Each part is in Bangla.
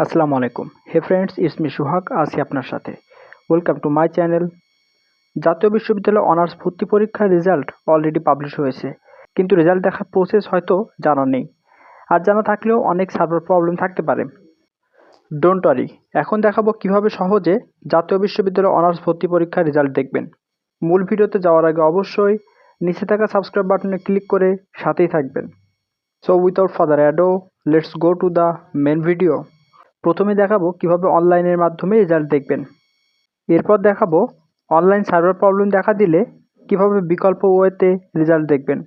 আসসালামু আলাইকুম। হে ফ্রেন্ডস, ইটস মি সুহাগ আছি আপনার সাথে। Welcome to my channel. জাতীয় বিশ্ববিদ্যালয় অনার্স ভর্তি পরীক্ষার রেজাল্ট অলরেডি পাবলিশ হয়েছে, কিন্তু রেজাল্ট দেখার প্রসেস হয়তো জানা নেই, আর জানা থাকলেও অনেক সার্ভার প্রবলেম থাকতে পারে। ডোন্ট ওয়ারি, এখন দেখাবো কিভাবে সহজে জাতীয় বিশ্ববিদ্যালয় অনার্স ভর্তি পরীক্ষার রেজাল্ট দেখবেন। মূল ভিডিওতে যাওয়ার আগে অবশ্যই নিচে থাকা সাবস্ক্রাইব বাটনে ক্লিক করে সাথেই থাকবেন। So without further ado, let's go to the main video. প্রথমে দেখাবো কিভাবে অনলাইনের মাধ্যমে রেজাল্ট দেখবেন। এরপর দেখাবো অনলাইন সার্ভার প্রবলেম দেখা দিলে কিভাবে বিকল্প ওয়েতে রেজাল্ট দেখবেন।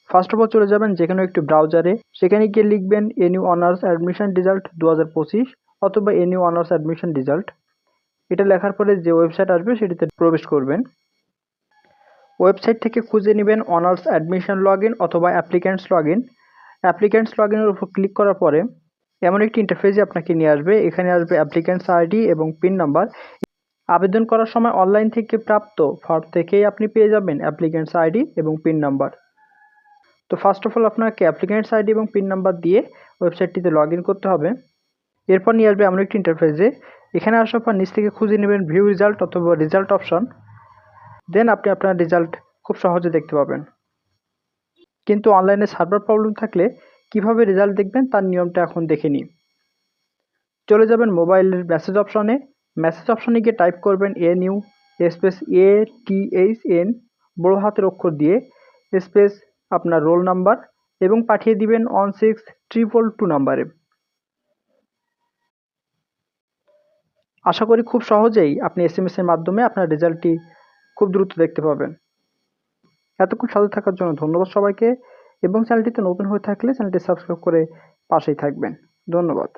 ফার্স্ট অফ অল চলে যাবেন যে কোনো একটি ব্রাউজারে, সেখানে গিয়ে লিখবেন এনইউ অনার্স অ্যাডমিশন রেজাল্ট 2025 অথবা এনইউ অনার্স অ্যাডমিশন রেজাল্ট। এটা লেখার পরে যে ওয়েবসাইট আসবে সেটিতে প্রবেশ করবেন। ওয়েবসাইট থেকে খুঁজে নেবেন অনার্স অ্যাডমিশন লগ ইন অথবা applicants log in. Applicants log ইনের উপর ক্লিক করার পরে এমন একটি ইন্টারফেসে আপনাকে নিয়ে আসবে। এখানে আসবে অ্যাপ্লিক্যান্টস আইডি এবং পিন নাম্বার। আবেদন করার সময় অনলাইন থেকে প্রাপ্ত ফর্ম থেকেই আপনি পেয়ে যাবেন অ্যাপ্লিক্যান্টস আইডি এবং পিন নাম্বার। তো ফার্স্ট অফ অল আপনাকে অ্যাপ্লিক্যান্টস আইডি এবং পিন নাম্বার দিয়ে ওয়েবসাইটটিতে লগ ইন করতে হবে। এরপর নিয়ে আসবে এমন একটি ইন্টারফেসে। এখানে আসার পর নিচ থেকে খুঁজে নেবেন ভিউ রেজাল্ট অথবা রেজাল্ট অপশন। দেন আপনি আপনার রেজাল্ট খুব সহজে দেখতে পাবেন। কিন্তু অনলাইনে সার্ভার প্রবলেম থাকলে কিভাবে রেজাল্ট দেখবেন তার নিয়মটা এখন দেখে নিই। চলে যাবেন মোবাইলের মেসেজ অপশনে। মেসেজ অপশনে গিয়ে টাইপ করবেন এনইউ স্পেস ATHN বড় হাতের অক্ষর দিয়ে স্পেস আপনার রোল নাম্বার এবং পাঠিয়ে দিবেন 16222 নাম্বারে। আশা করি খুব সহজেই আপনি SMS এর মাধ্যমে আপনার রেজাল্টটি খুব দ্রুত দেখতে পাবেন। এতক্ষণ সাথে থাকার জন্য ধন্যবাদ সবাইকে, এবং চ্যানেলটিতে নতুন হয়ে থাকলে চ্যানেলটি সাবস্ক্রাইব করে পাশেই থাকবেন। ধন্যবাদ।